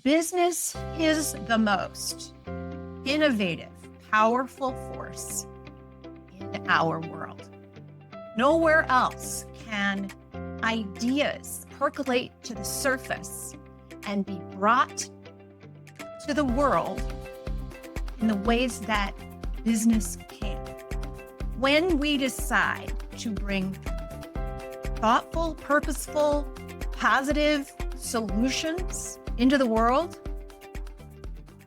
Business is the most innovative, powerful force in our world. Nowhere else can ideas percolate to the surface and be brought to the world in the ways that business can. When we decide to bring thoughtful, purposeful, positive solutions into the world,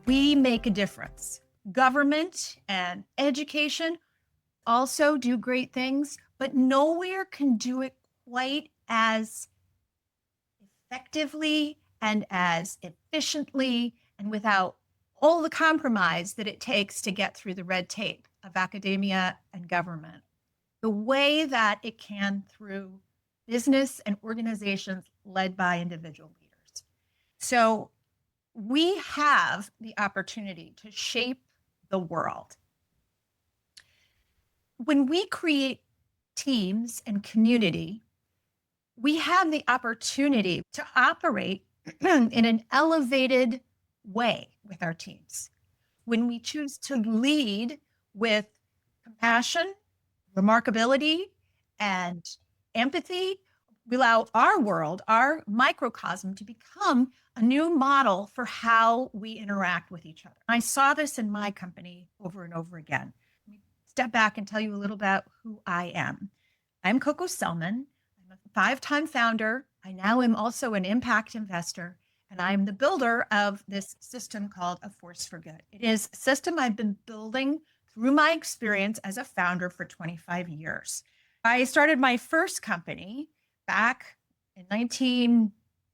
we make a difference. Government and education also do great things, but nowhere can do it quite as effectively and as efficiently and without all the compromise that it takes to get through the red tape of academia and government, the way that it can through business and organizations led by individual leaders. So we have the opportunity to shape the world. When we create teams and community, we have the opportunity to operate in an elevated way with our teams. When we choose to lead with compassion, remarkability, and empathy, we allow our world, our microcosm, to become a new model for how we interact with each other. I saw this in my company over and over again. Let me step back and tell you a little about who I am. I'm Coco Selman. I'm a 5-time founder. I now am also an impact investor, and I'm the builder of this system called A Force for Good. It is a system I've been building through my experience as a founder for 25 years. I started my first company back in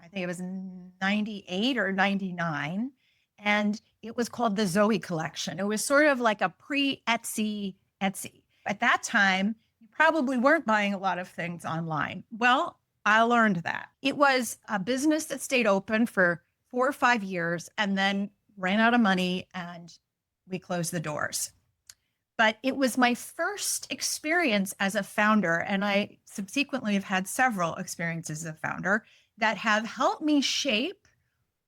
I think it was 98 or 99. And it was called the Zoe Collection. It was sort of like a pre-Etsy Etsy. At that time, you probably weren't buying a lot of things online. Well, I learned that. It was a business that stayed open for 4 or 5 years and then ran out of money and we closed the doors. But it was my first experience as a founder, and I subsequently have had several experiences as a founder that have helped me shape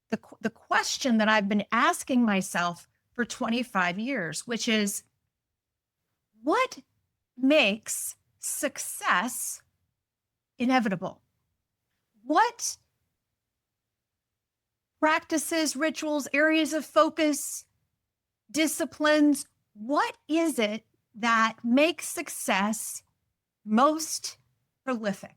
the question that I've been asking myself for 25 years, which is, what makes success inevitable? What practices, rituals, areas of focus, disciplines, what is it that makes success most prolific?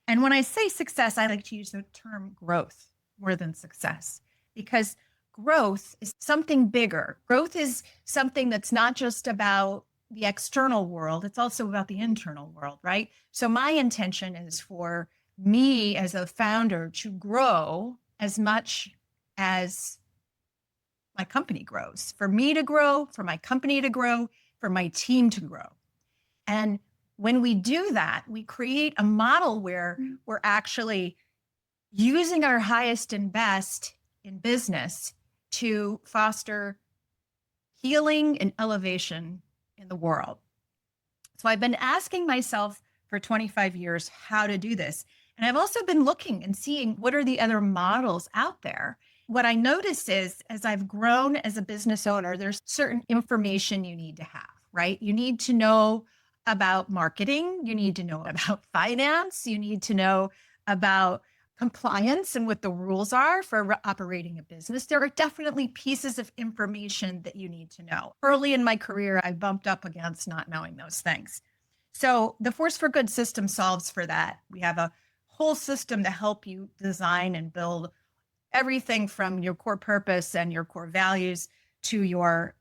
And when I say success, I like to use the term growth more than success, because growth is something bigger. Growth is something that's not just about the external world, it's also about the internal world, right? So my intention is for me as a founder to grow as much as my company grows, for me to grow, for my company to grow, for my team to grow. And when we do that, we create a model where we're actually using our highest and best in business to foster healing and elevation in the world. So I've been asking myself for 25 years how to do this. And I've also been looking and seeing what are the other models out there. What I notice is, as I've grown as a business owner, there's certain information you need to have, right? You need to know about marketing. You need to know about finance. You need to know about compliance and what the rules are for operating a business. There are definitely pieces of information that you need to know. Early in my career, I bumped up against not knowing those things. So the Force for Good system solves for that. We have a whole system to help you design and build everything from your core purpose and your core values to your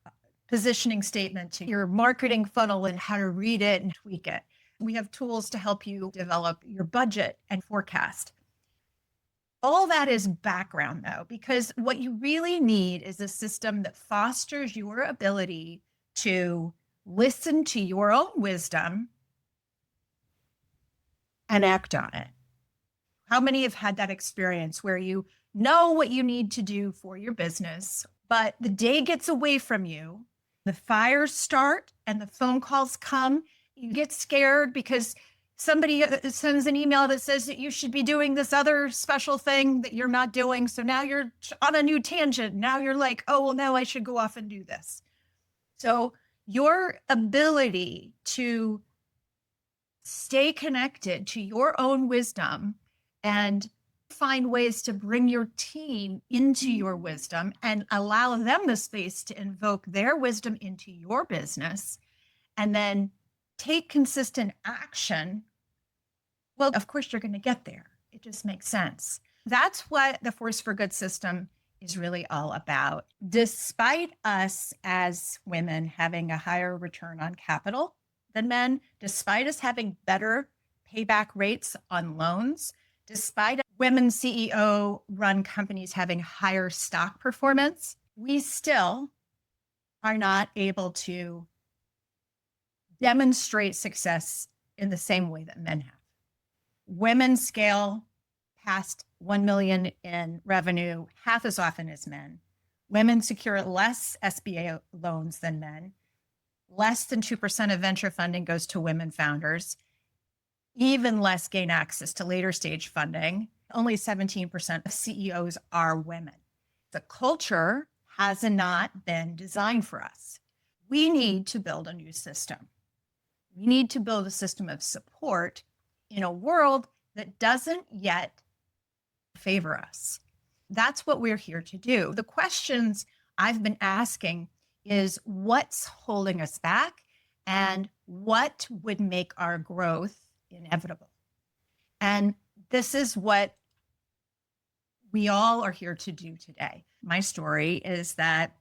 positioning statement, to your marketing funnel and how to read it and tweak it. We have tools to help you develop your budget and forecast. All that is background, though, because what you really need is a system that fosters your ability to listen to your own wisdom and act on it. How many have had that experience where you know what you need to do for your business, but the day gets away from you, the fires start and the phone calls come, you get scared because Somebody sends an email that says that you should be doing this other special thing that you're not doing. So now you're on a new tangent. Now you're like, oh, well, now I should go off and do this. So your ability to stay connected to your own wisdom and find ways to bring your team into your wisdom and allow them the space to invoke their wisdom into your business and then take consistent action. Well, of course, you're going to get there. It just makes sense. That's what the Force for Good system is really all about. Despite us as women having a higher return on capital than men, despite us having better payback rates on loans, despite women CEO run companies having higher stock performance, we still are not able to demonstrate success in the same way that men have. Women scale past 1 million in revenue half as often as men. Women secure less SBA loans than men. Less than 2% of venture funding goes to women founders. Even less gain access to later stage funding. Only 17% of CEOs are women. The culture has not been designed for us. We need to build a new system. We need to build a system of support in a world that doesn't yet favor us. That's what we're here to do. The questions I've been asking is what's holding us back and what would make our growth inevitable? And this is what we all are here to do today. My story is that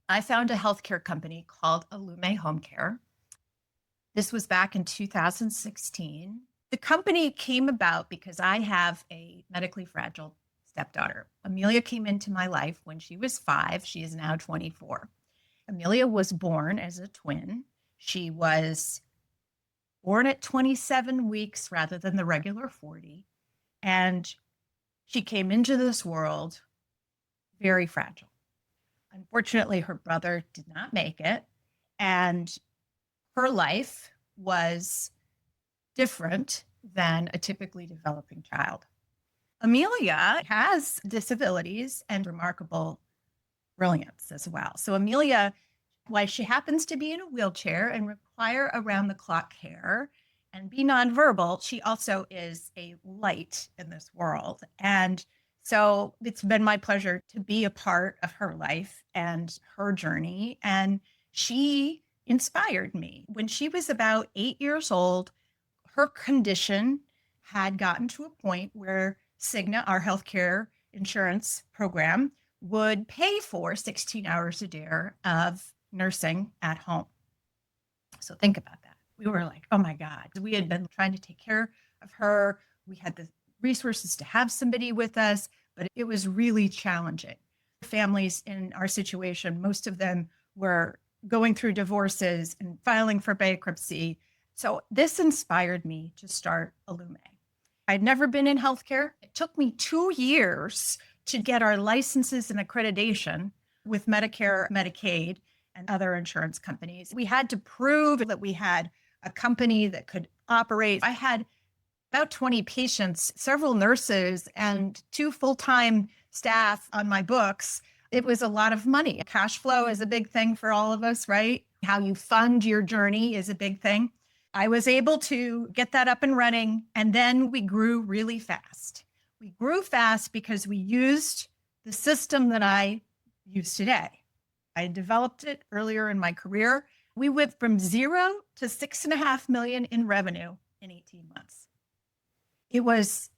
I found a healthcare company called Alume Home Care. This was back in 2016. The company came about because I have a medically fragile stepdaughter. Amelia came into my life when she was 5. She is now 24. Amelia was born as a twin. She was born at 27 weeks rather than the regular 40. And she came into this world very fragile. Unfortunately, her brother did not make it. And her life was different than a typically developing child. Amelia has disabilities and remarkable brilliance as well. So Amelia, while she happens to be in a wheelchair and require around-the-clock care and be nonverbal, she also is a light in this world. And so it's been my pleasure to be a part of her life and her journey. And she inspired me. When she was about 8 years old, her condition had gotten to a point where Cigna, our healthcare insurance program, would pay for 16 hours a day of nursing at home. So think about that. We were like, oh my God. We had been trying to take care of her. We had the resources to have somebody with us, but it was really challenging. Families in our situation, most of them were going through divorces and filing for bankruptcy. So this inspired me to start Alume. I'd never been in healthcare. It took me 2 years to get our licenses and accreditation with Medicare, Medicaid, and other insurance companies. We had to prove that we had a company that could operate. I had about 20 patients, several nurses, and 2 full-time staff on my books. It was a lot of money. Cash flow is a big thing for all of us, right? How you fund your journey is a big thing. I was able to get that up and running, and then we grew really fast. We grew fast because we used the system that I use today. I developed it earlier in my career. We went from 0 to 6.5 million in revenue in 18 months. It was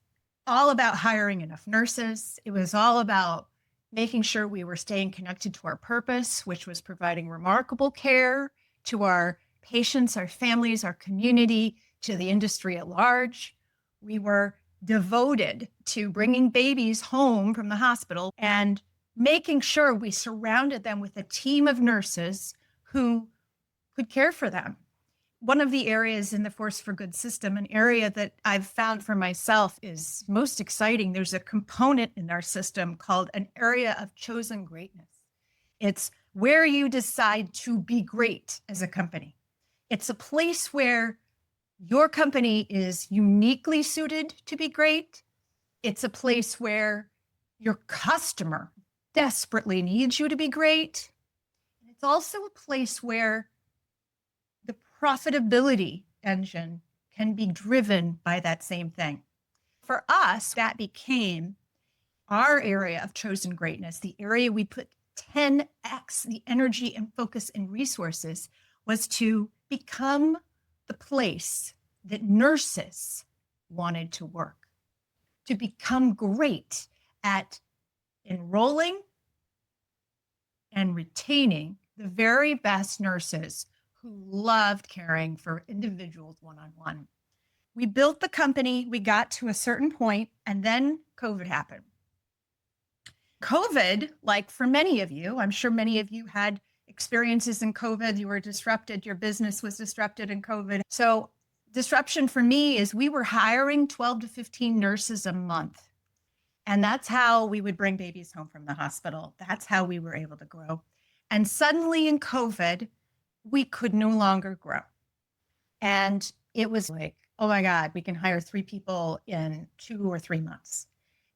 all about hiring enough nurses. It was all about making sure we were staying connected to our purpose, which was providing remarkable care to our patients, our families, our community, to the industry at large. We were devoted to bringing babies home from the hospital and making sure we surrounded them with a team of nurses who could care for them. One of the areas in the Force for Good system, an area that I've found for myself is most exciting. There's a component in our system called an area of chosen greatness. It's where you decide to be great as a company. It's a place where Your company is uniquely suited to be great. It's a place where your customer desperately needs you to be great. It's also a place where the profitability engine can be driven by that same thing. For us, that became our area of chosen greatness, the area we put 10x the energy and focus and resources, was to become the place that nurses wanted to work, to become great at enrolling and retaining the very best nurses who loved caring for individuals one-on-one. We built the company, we got to a certain point, and then COVID happened. COVID, like for many of you, I'm sure many of you had experiences in COVID, you were disrupted, your business was disrupted in COVID. So disruption for me is we were hiring 12 to 15 nurses a month. And that's how we would bring babies home from the hospital. That's how we were able to grow. And suddenly in COVID, we could no longer grow. And it was like, oh my God, we can hire 3 people in 2 or 3 months.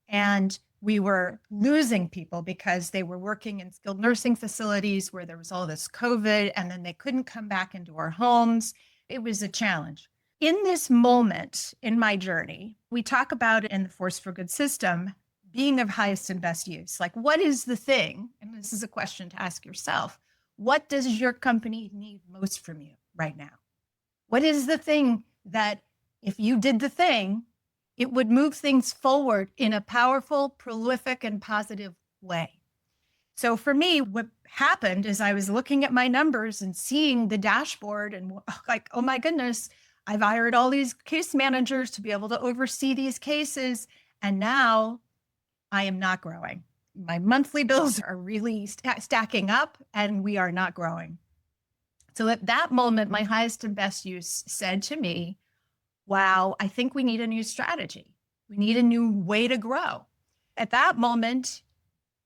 And we were losing people because they were working in skilled nursing facilities where there was all this COVID, and then they couldn't come back into our homes. It was a challenge. In this moment in my journey, we talk about it in the Force for Good system, being of highest and best use. Like, what is the thing? And this is a question to ask yourself. What does your company need most from you right now? What is the thing that if you did the thing, it would move things forward in a powerful, prolific, and positive way? So for me, what happened is I was looking at my numbers and seeing the dashboard and like, oh my goodness, I've hired all these case managers to be able to oversee these cases. And now I am not growing. My monthly bills are really stacking up and we are not growing. So at that moment, my highest and best use said to me, wow, I think we need a new strategy. We need a new way to grow. At that moment,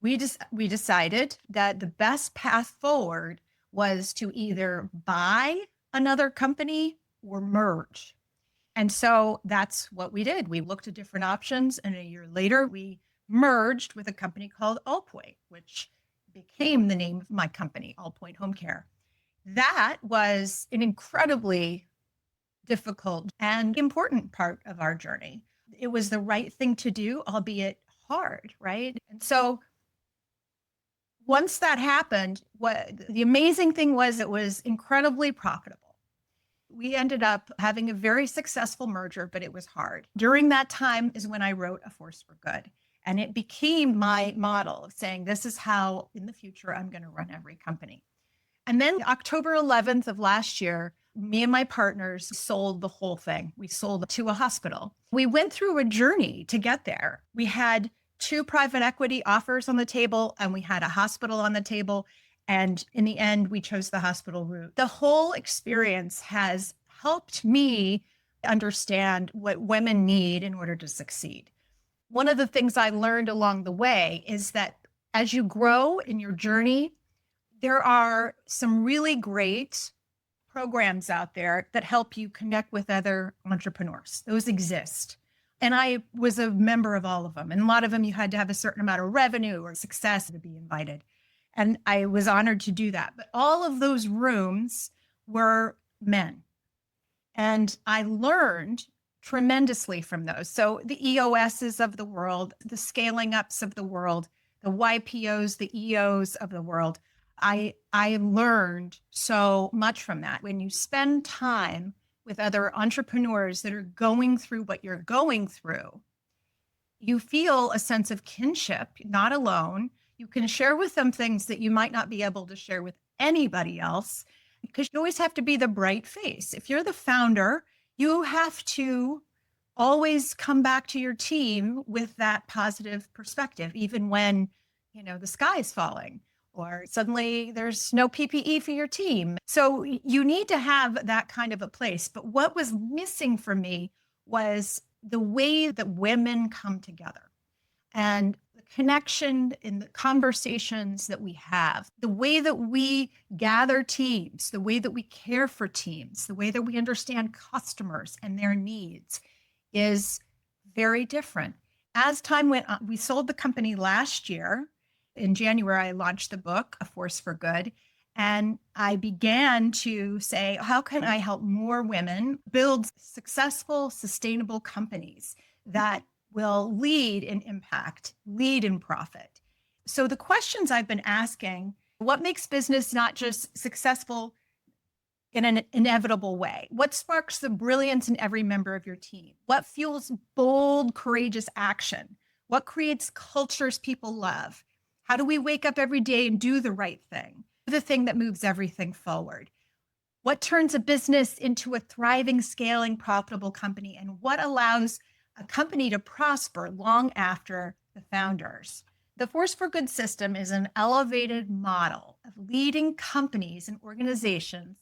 we decided that the best path forward was to either buy another company or merge. And so that's what we did. We looked at different options, and a year later, we merged with a company called Allpoint, which became the name of my company, Allpoint Home Care. That was an incredibly difficult and important part of our journey. It was the right thing to do, albeit hard, right? And so once that happened, what the amazing thing was, it was incredibly profitable. We ended up having a very successful merger, but it was hard. During that time is when I wrote A Force for Good. And it became my model of saying, this is how in the future I'm going to run every company. And then October 11th of last year, me and my partners sold the whole thing. We sold to a hospital. We went through a journey to get there. We had 2 private equity offers on the table, and we had a hospital on the table. And in the end, we chose the hospital route. The whole experience has helped me understand what women need in order to succeed. One of the things I learned along the way is that as you grow in your journey, there are some really great programs out there that help you connect with other entrepreneurs. Those exist. And I was a member of all of them. And a lot of them, you had to have a certain amount of revenue or success to be invited. And I was honored to do that. But all of those rooms were men. And I learned tremendously from those. So the EOSs of the world, the scaling ups of the world, the YPOs, the EOs of the world, I learned so much from that. When you spend time with other entrepreneurs that are going through what you're going through, you feel a sense of kinship, not alone. You can share with them things that you might not be able to share with anybody else, because you always have to be the bright face. If you're the founder, you have to always come back to your team with that positive perspective, even when, the sky is falling or suddenly there's no PPE for your team. So you need to have that kind of a place. But what was missing for me was the way that women come together. And the connection in the conversations that we have, the way that we gather teams, the way that we care for teams, the way that we understand customers and their needs is very different. As time went on, we sold the company last year. In January, I launched the book, A Force for Good. And I began to say, how can I help more women build successful, sustainable companies that will lead in impact, lead in profit? So the questions I've been asking, what makes business not just successful in an inevitable way? What sparks the brilliance in every member of your team? What fuels bold, courageous action? What creates cultures people love? How do we wake up every day and do the right thing? The thing that moves everything forward? What turns a business into a thriving, scaling, profitable company? And what allows a company to prosper long after the founders? The Force for Good system is an elevated model of leading companies and organizations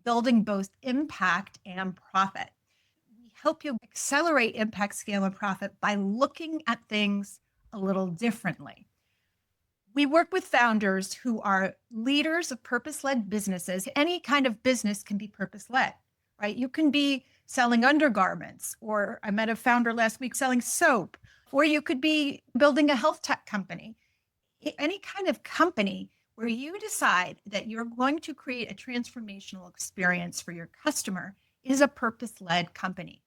building both impact and profit. We help you accelerate impact, scale, and profit by looking at things a little differently. We work with founders who are leaders of purpose-led businesses. Any kind of business can be purpose-led, right? You can be selling undergarments, or I met a founder last week selling soap, or you could be building a health tech company. Any kind of company where you decide that you're going to create a transformational experience for your customer is a purpose-led company.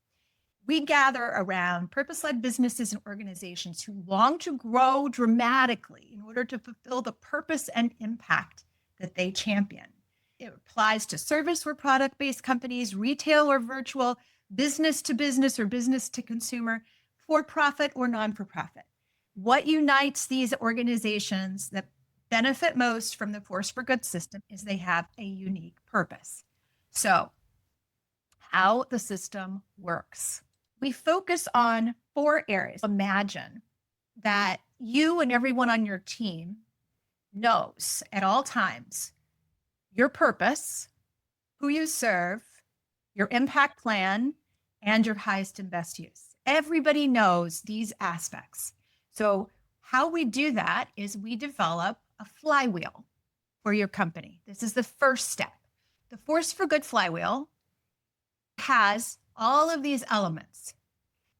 We gather around purpose-led businesses and organizations who long to grow dramatically in order to fulfill the purpose and impact that they champion. It applies to service or product-based companies, retail or virtual, business to business or business to consumer, for-profit or non-for-profit. What unites these organizations that benefit most from the Force for Good system is they have a unique purpose. So, how the system works. We focus on 4 areas. Imagine that you and everyone on your team knows at all times your purpose, who you serve, your impact plan, and your highest and best use. Everybody knows these aspects. So how we do that is we develop a flywheel for your company. This is the first step. The Force for Good flywheel has all of these elements.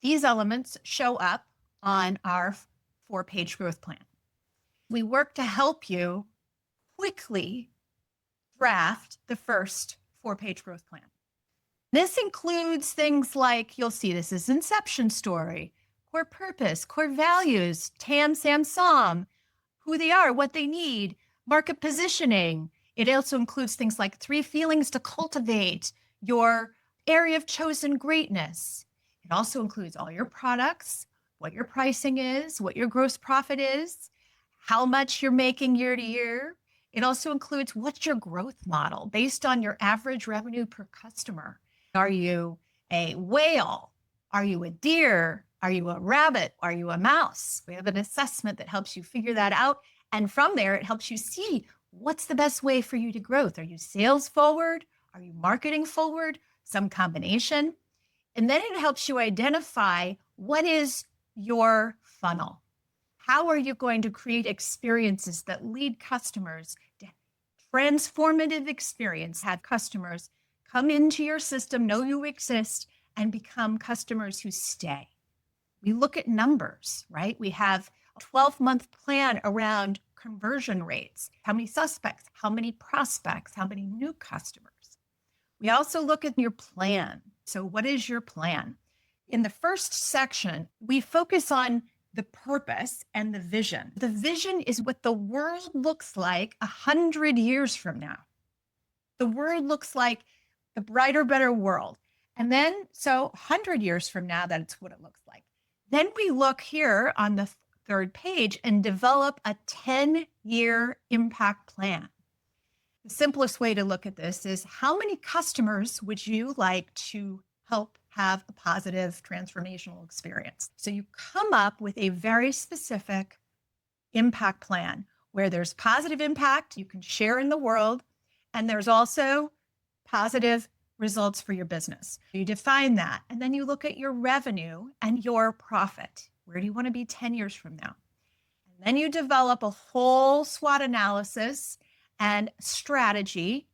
These elements show up on our 4-page growth plan. We work to help you quickly draft the first 4-page growth plan. This includes things like, you'll see this is inception story, core purpose, core values, TAM, SAM, SOM, who they are, what they need, market positioning. It also includes things like 3 feelings to cultivate, your area of chosen greatness. It also includes all your products, what your pricing is, what your gross profit is, how much you're making year to year. It also includes what's your growth model based on your average revenue per customer. Are you a whale? Are you a deer? Are you a rabbit? Are you a mouse? We have an assessment that helps you figure that out. And from there, it helps you see what's the best way for you to growth. Are you sales forward? Are you marketing forward? Some combination. And then it helps you identify what is your funnel. How are you going to create experiences that lead customers to transformative experience, have customers come into your system, know you exist, and become customers who stay. We look at numbers, right? We have a 12-month plan around conversion rates, how many suspects, how many prospects, how many new customers. We also look at your plan. So what is your plan? In the first section, we focus on the purpose and the vision. The vision is what the world looks like 100 years from now. The world looks like the brighter, better world. And then, so 100 years from now, that's what it looks like. Then we look here on the 3rd page and develop a 10-year impact plan. The simplest way to look at this is how many customers would you like to help have a positive transformational experience? So you come up with a very specific impact plan where there's positive impact you can share in the world, and there's also positive results for your business. You define that, and then you look at your revenue and your profit. Where do you want to be 10 years from now? Then you develop a whole SWOT analysis and strategy.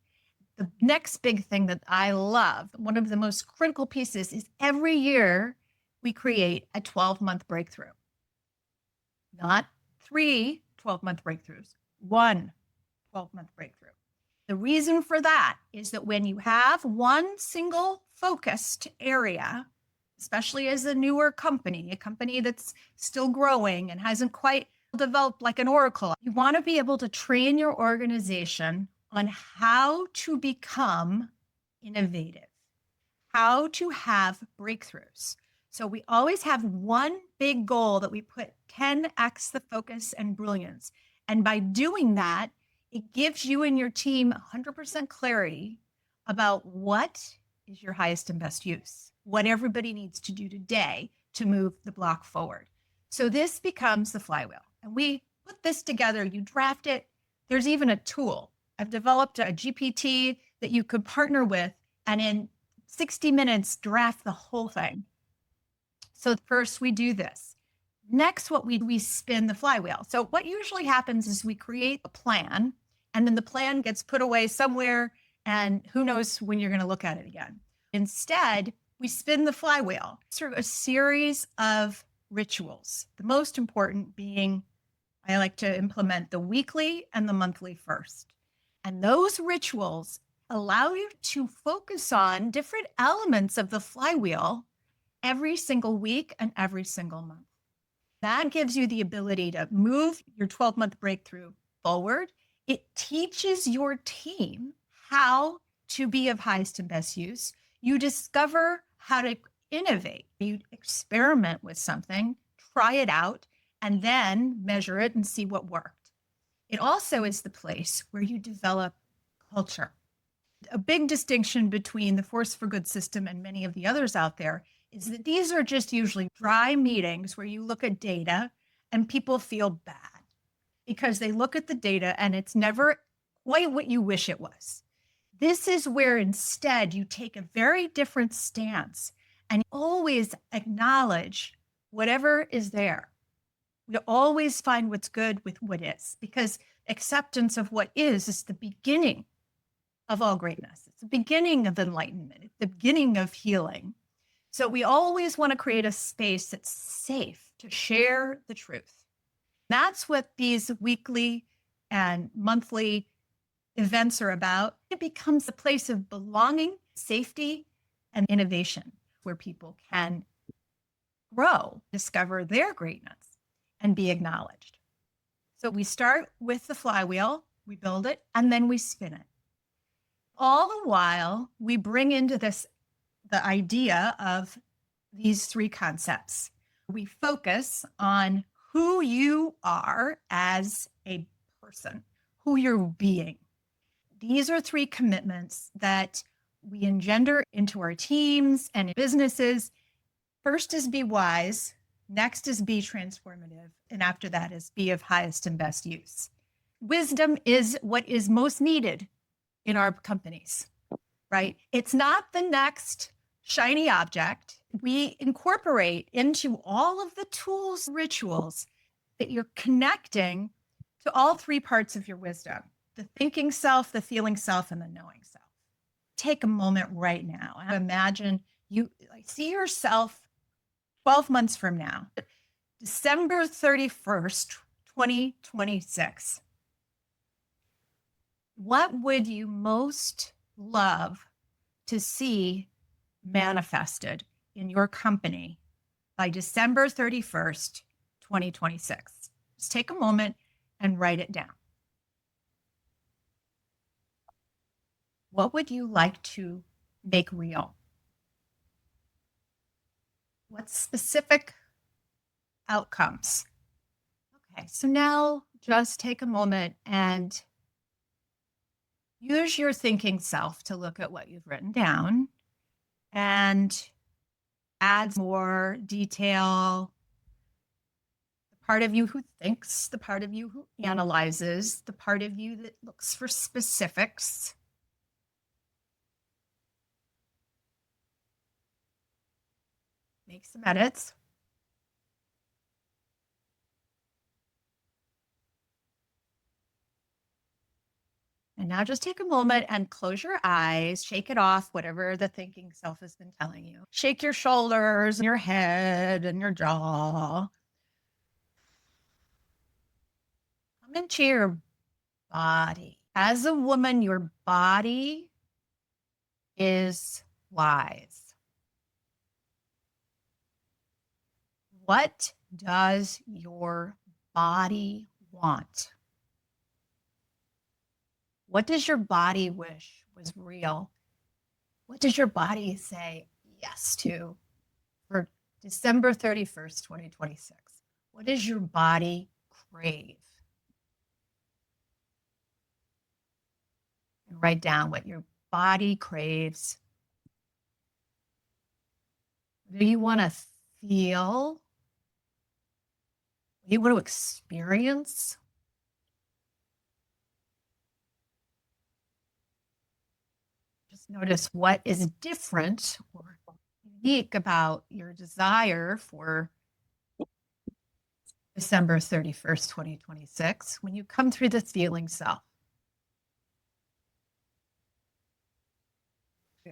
The next big thing that I love, one of the most critical pieces, is every year we create a 12-month breakthrough. Not 3 12-month breakthroughs, one 12-month breakthrough. The reason for that is that when you have one single focused area, especially as a newer company, a company that's still growing and hasn't quite developed like an Oracle, you want to be able to train your organization on how to become innovative, how to have breakthroughs. So we always have one big goal that we put 10x the focus and brilliance. And by doing that, it gives you and your team 100% clarity about what is your highest and best use, what everybody needs to do today to move the block forward. So this becomes the flywheel. And we put this together, you draft it. There's even a tool. I've developed a GPT that you could partner with and in 60 minutes draft the whole thing. So first we do this. Next, what we spin the flywheel. So what usually happens is we create a plan and then the plan gets put away somewhere and who knows when you're going to look at it again. Instead, we spin the flywheel through a series of rituals. The most important being, I like to implement the weekly and the monthly first. And those rituals allow you to focus on different elements of the flywheel every single week and every single month. That gives you the ability to move your 12-month breakthrough forward. It teaches your team how to be of highest and best use. You discover how to innovate. You experiment with something, try it out, and then measure it and see what worked. It also is the place where you develop culture. A big distinction between the Force for Good system and many of the others out there is that these are just usually dry meetings where you look at data and people feel bad because they look at the data and it's never quite what you wish it was. This is where instead you take a very different stance and always acknowledge whatever is there. We always find what's good with what is, because acceptance of what is the beginning of all greatness. It's the beginning of enlightenment. It's the beginning of healing. So we always want to create a space that's safe to share the truth. That's what these weekly and monthly events are about. It becomes a place of belonging, safety, and innovation where people can grow, discover their greatness, and be acknowledged. So we start with the flywheel, we build it, and then we spin it. All the while, we bring into this the idea of these three concepts. We focus on who you are as a person, who you're being. These are three commitments that we engender into our teams and businesses. First is be wise. Next is be transformative. And after that is be of highest and best use. Wisdom is what is most needed in our companies, right? It's not the next shiny object. We incorporate into all of the tools, rituals that you're connecting to all three parts of your wisdom: the thinking self, the feeling self, and the knowing self. Take a moment right now and imagine you see yourself 12 months from now, December 31st, 2026. What would you most love to see manifested in your company by December 31st, 2026? Just take a moment and write it down. What would you like to make real? What specific outcomes? Okay, so now just take a moment and use your thinking self to look at what you've written down and add more detail. The part of you who thinks, the part of you who analyzes, the part of you that looks for specifics. Make some edits. And now just take a moment and close your eyes, shake it off, whatever the thinking self has been telling you. Shake your shoulders, your head, and your jaw. Come into your body. As a woman, your body is wise. What does your body want? What does your body wish was real? What does your body say yes to for December 31st, 2026? What does your body crave? And write down what your body craves. What do you want to feel? What do you want to experience? Just notice what is different or unique about your desire for December 31st, 2026, when you come through this feeling self.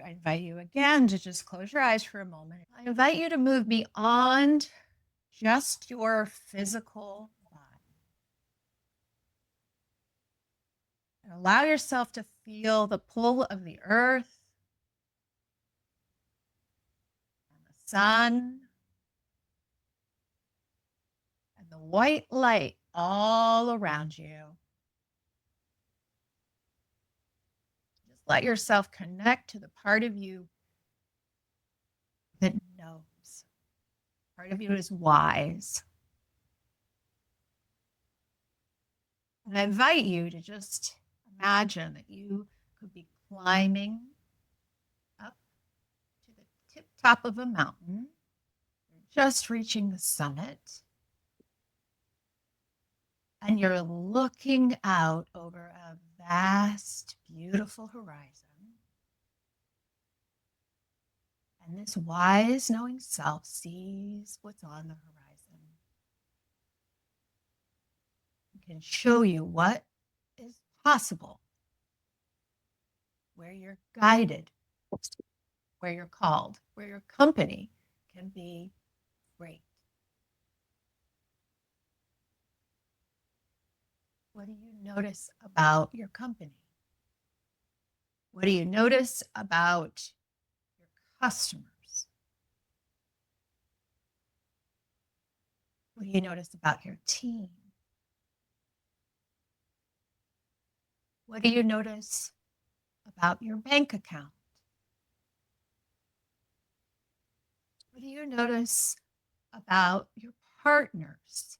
I invite you again to just close your eyes for a moment. I invite you to move beyond just your physical body. And allow yourself to feel the pull of the earth and the sun and the white light all around you. Just let yourself connect to the part of you that knows. Part of you is wise. And I invite you to just imagine that you could be climbing up to the tip top of a mountain, just reaching the summit. And you're looking out over a vast, beautiful horizon. And this wise, knowing self sees what's on the horizon. It can show you what is possible, where you're guided, where you're called, where your company can be great. What do you notice about your company? What do you notice about your customers? What do you notice about your team? What do you notice about your bank account? What do you notice about your partners?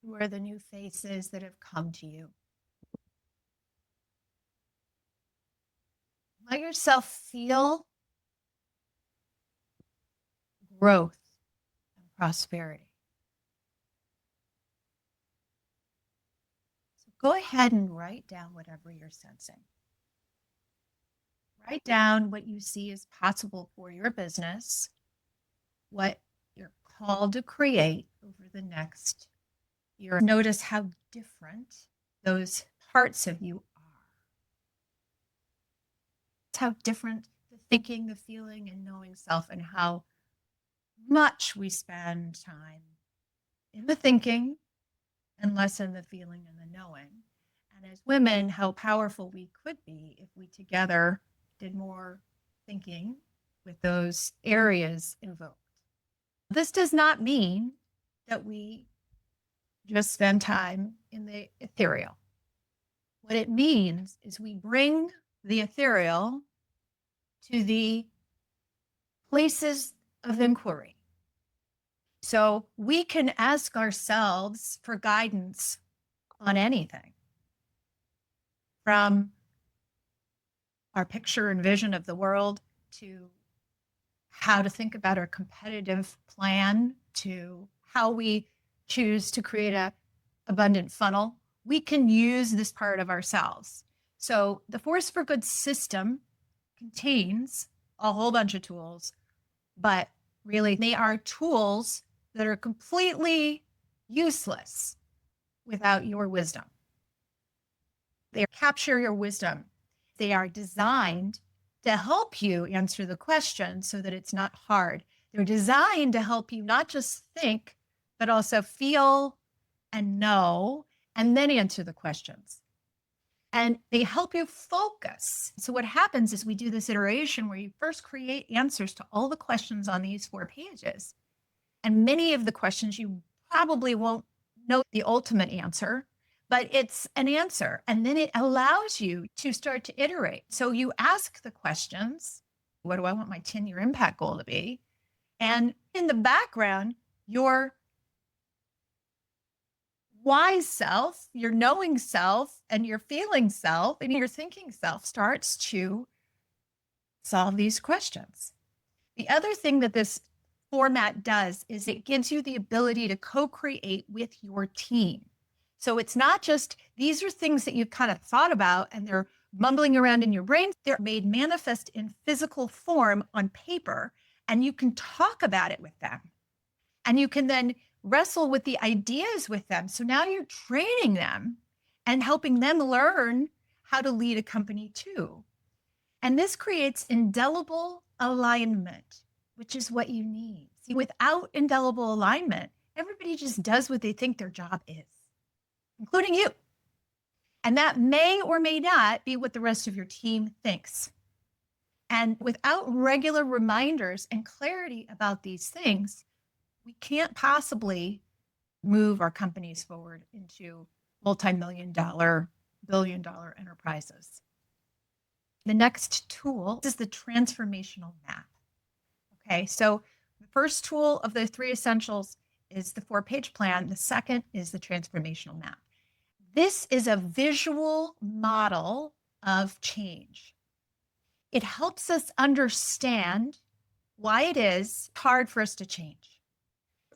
Who are the new faces that have come to you? Let yourself feel growth and prosperity. So go ahead and write down whatever you're sensing. Write down what you see as possible for your business, what you're called to create over the next year. Notice how different those parts of you are. It's how different the thinking, the feeling, and knowing self, and how much we spend time in the thinking and less in the feeling and the knowing. And as women, how powerful we could be if we together did more thinking with those areas invoked. This does not mean that we just spend time in the ethereal. What it means is we bring the ethereal to the places of inquiry. So we can ask ourselves for guidance on anything, from our picture and vision of the world to how to think about our competitive plan to how we choose to create a abundant funnel. We can use this part of ourselves. So the Force for Good system contains a whole bunch of tools, but really they are tools that are completely useless without your wisdom. They capture your wisdom. They are designed to help you answer the question so that it's not hard. They're designed to help you not just think, but also feel and know, and then answer the questions. And they help you focus. So what happens is we do this iteration where you first create answers to all the questions on these 4 pages. And many of the questions you probably won't know the ultimate answer, but it's an answer. And then it allows you to start to iterate. So you ask the questions, what do I want my 10-year impact goal to be? And in the background, your wise self, your knowing self, and your feeling self, and your thinking self starts to solve these questions. The other thing that this format does is it gives you the ability to co-create with your team. So it's not just, these are things that you've kind of thought about and they're mumbling around in your brain. They're made manifest in physical form on paper, and you can talk about it with them. And you can then wrestle with the ideas with them. So now you're training them and helping them learn how to lead a company too. And this creates indelible alignment, which is what you need. See, without indelible alignment, everybody just does what they think their job is, including you. And that may or may not be what the rest of your team thinks. And without regular reminders and clarity about these things, we can't possibly move our companies forward into multi-million-dollar, billion-dollar enterprises. The next tool is the transformational map. Okay, so the first tool of the 3 essentials is the 4-page plan. The second is the transformational map. This is a visual model of change. It helps us understand why it is hard for us to change.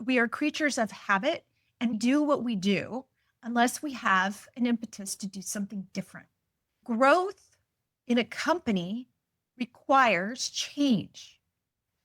We are creatures of habit and do what we do unless we have an impetus to do something different. Growth in a company requires change.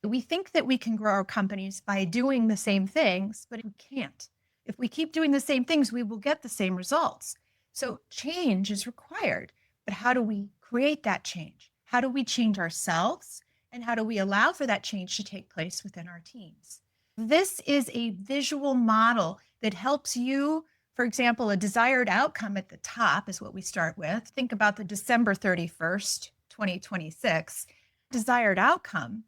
We think that we can grow our companies by doing the same things, but we can't. If we keep doing the same things, we will get the same results. So change is required. But how do we create that change? How do we change ourselves? And how do we allow for that change to take place within our teams? This is a visual model that helps you, for example, a desired outcome at the top is what we start with. Think about the December 31st, 2026 desired outcome.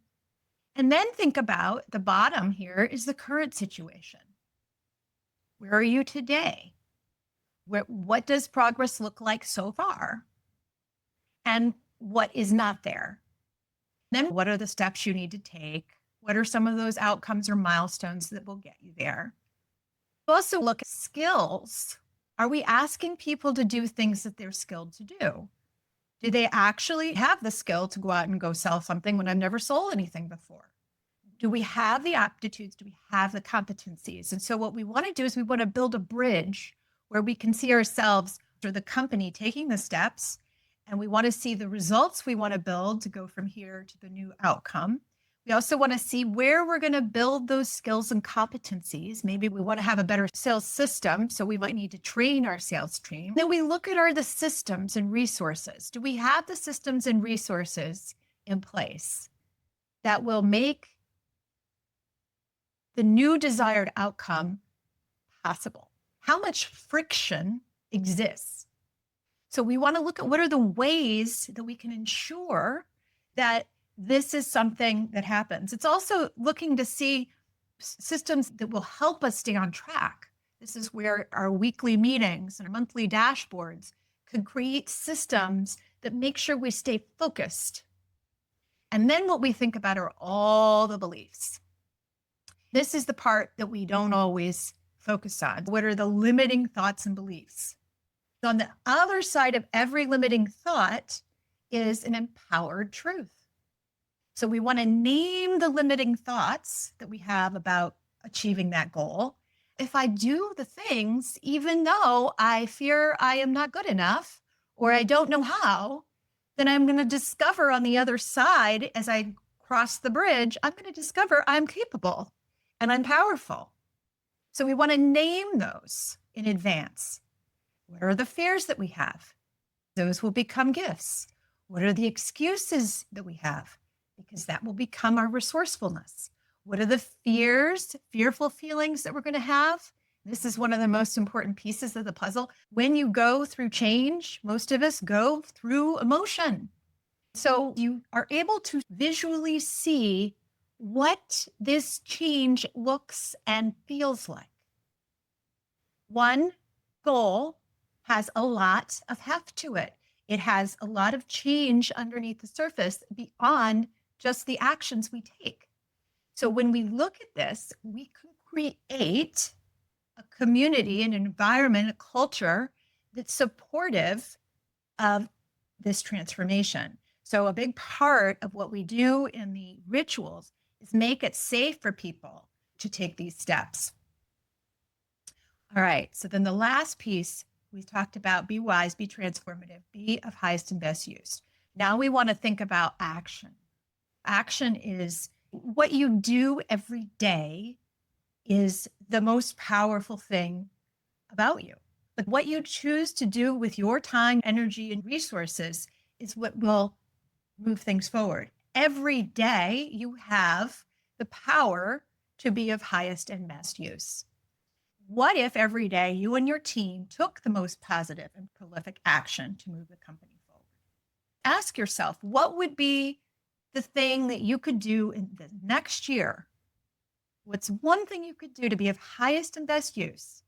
And then think about the bottom here is the current situation. Where are you today? What does progress look like so far? And what is not there? Then what are the steps you need to take? What are some of those outcomes or milestones that will get you there? Also look at skills. Are we asking people to do things that they're skilled to do? Do they actually have the skill to go out and go sell something when I've never sold anything before? Do we have the aptitudes? Do we have the competencies? And so what we want to do is we want to build a bridge where we can see ourselves or the company taking the steps, and we want to see the results we want to build to go from here to the new outcome. We also want to see where we're going to build those skills and competencies. Maybe we want to have a better sales system, so we might need to train our sales team. Then we look at the systems and resources. Do we have the systems and resources in place that will make the new desired outcome possible? How much friction exists? So we want to look at what are the ways that we can ensure that this is something that happens. It's also looking to see systems that will help us stay on track. This is where our weekly meetings and our monthly dashboards could create systems that make sure we stay focused. And then what we think about are all the beliefs. This is the part that we don't always focus on. What are the limiting thoughts and beliefs? On the other side of every limiting thought is an empowered truth. So we want to name the limiting thoughts that we have about achieving that goal. If I do the things, even though I fear I am not good enough or I don't know how, then I'm going to discover on the other side, as I cross the bridge, I'm going to discover I'm capable and I'm powerful. So we want to name those in advance. What are the fears that we have? Those will become gifts. What are the excuses that we have? Because that will become our resourcefulness. What are the fears, fearful feelings that we're going to have? This is one of the most important pieces of the puzzle. When you go through change, most of us go through emotion. So you are able to visually see what this change looks and feels like. One goal has a lot of heft to it. It has a lot of change underneath the surface beyond just the actions we take. So when we look at this, we can create a community, an environment, a culture that's supportive of this transformation. So a big part of what we do in the rituals is make it safe for people to take these steps. All right. So then the last piece we talked about, be wise, be transformative, be of highest and best use. Now we want to think about action. Action is what you do every day is the most powerful thing about you. But what you choose to do with your time, energy, and resources is what will move things forward. Every day you have the power to be of highest and best use. What if every day you and your team took the most positive and prolific action to move the company forward? Ask yourself, what would be the thing that you could do in the next year? What's one thing you could do to be of highest and best use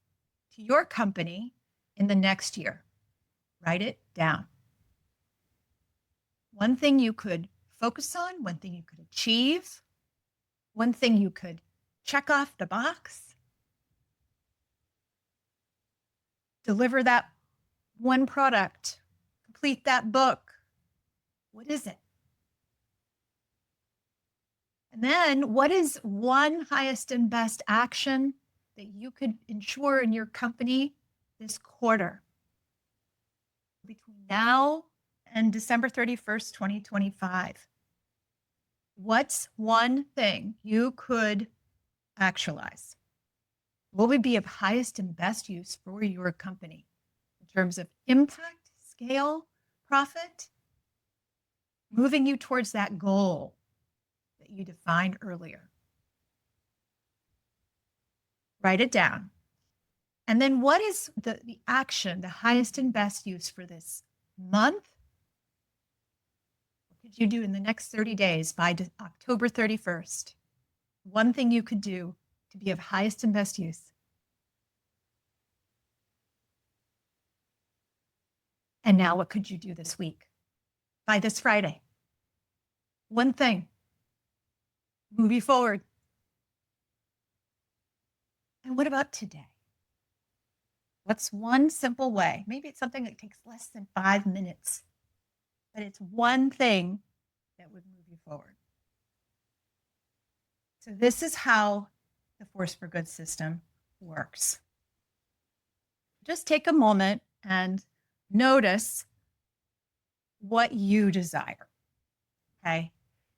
to your company in the next year? Write it down. One thing you could focus on, one thing you could achieve, one thing you could check off the box. Deliver that one product, complete that book. What is it? And then what is one highest and best action that you could ensure in your company this quarter? Between now and December 31st, 2025. What's one thing you could actualize? What would be of highest and best use for your company in terms of impact, scale, profit, moving you towards that goal that you defined earlier? Write it down. And then what is the action, the highest and best use for this month? What could you do in the next 30 days by October 31st? One thing you could do to be of highest and best use. And now what could you do this week? By this Friday. One thing. Move you forward. And what about today? What's one simple way? Maybe it's something that takes less than 5 minutes, but it's one thing that would move you forward. So this is how the Force for Good system works. Just take a moment and notice what you desire. Okay.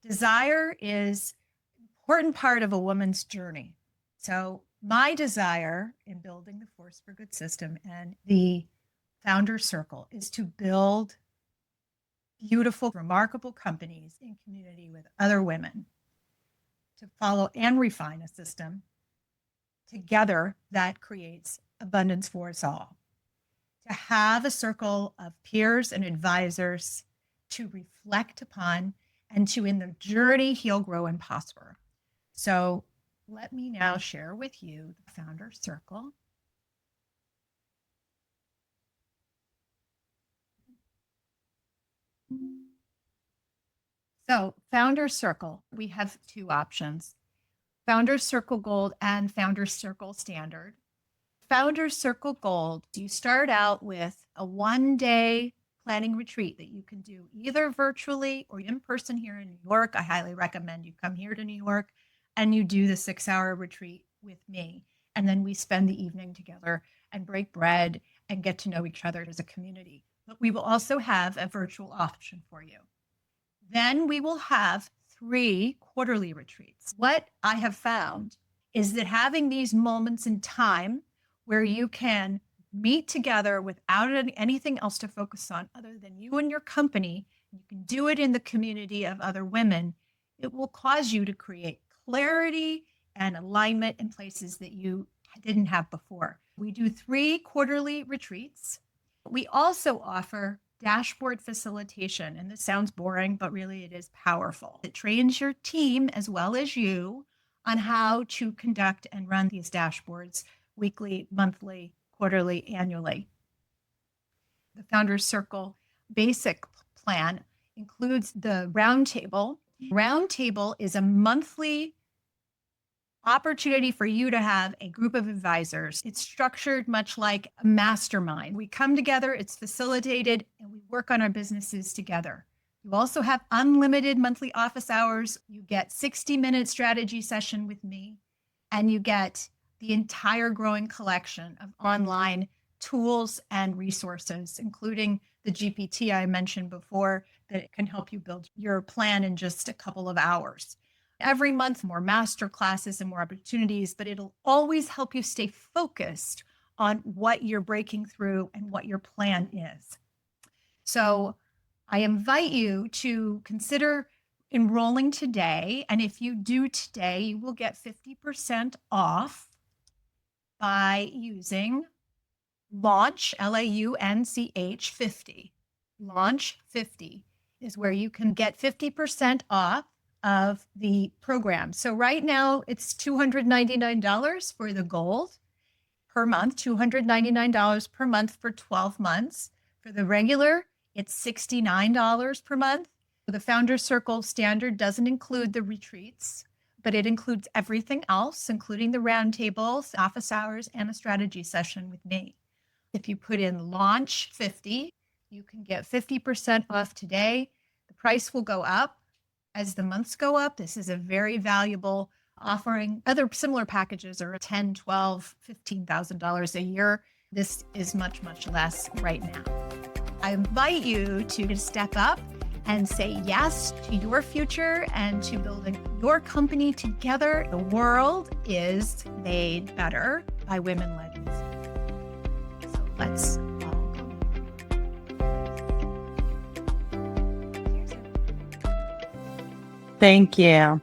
Desire is an important part of a woman's journey. So my desire in building the Force for Good system and the Founder Circle is to build beautiful, remarkable companies in community with other women, to follow and refine a system together that creates abundance for us all, to have a circle of peers and advisors to reflect upon and to, in the journey, heal, grow, and prosper. So let me now share with you the Founder Circle. So Founder Circle, we have two options: Founder Circle Gold and Founder Circle Standard. Founder Circle Gold, you start out with a 1-day planning retreat that you can do either virtually or in person here in New York. I highly recommend you come here to New York and you do the 6-hour retreat with me. And then we spend the evening together and break bread and get to know each other as a community. But we will also have a virtual option for you. Then we will have 3 quarterly retreats. What I have found is that having these moments in time where you can meet together without anything else to focus on other than you and your company, you can do it in the community of other women, it will cause you to create clarity and alignment in places that you didn't have before. We do 3 quarterly retreats. We also offer dashboard facilitation, and this sounds boring, but really it is powerful. It trains your team as well as you on how to conduct and run these dashboards weekly, monthly, quarterly, annually. The Founders Circle basic plan includes the roundtable. Roundtable is a monthly opportunity for you to have a group of advisors. It's structured much like a mastermind. We come together, it's facilitated, and we work on our businesses together. You also have unlimited monthly office hours. You get 60-minute strategy session with me, and you get the entire growing collection of online tools and resources, including the GPT I mentioned before, that can help you build your plan in just a couple of hours. Every month, more master classes and more opportunities, but it'll always help you stay focused on what you're breaking through and what your plan is. So I invite you to consider enrolling today. And if you do today, you will get 50% off by using Launch, LAUNCH 50. Launch 50 is where you can get 50% off of the program. So right now it's $299 for the gold per month, $299 per month for 12 months. For the regular, it's $69 per month. The Founders Circle standard doesn't include the retreats, but it includes everything else, including the roundtables, office hours, and a strategy session with me. If you put in Launch 50, you can get 50% off today. The price will go up as the months go up. This is a very valuable offering. Other similar packages are $10,000, $12,000, $15,000 a year. This is much, much less right now. I invite you to step up and say yes to your future and to building your company together. The world is made better by women-led leaders. So let's all go. Thank you.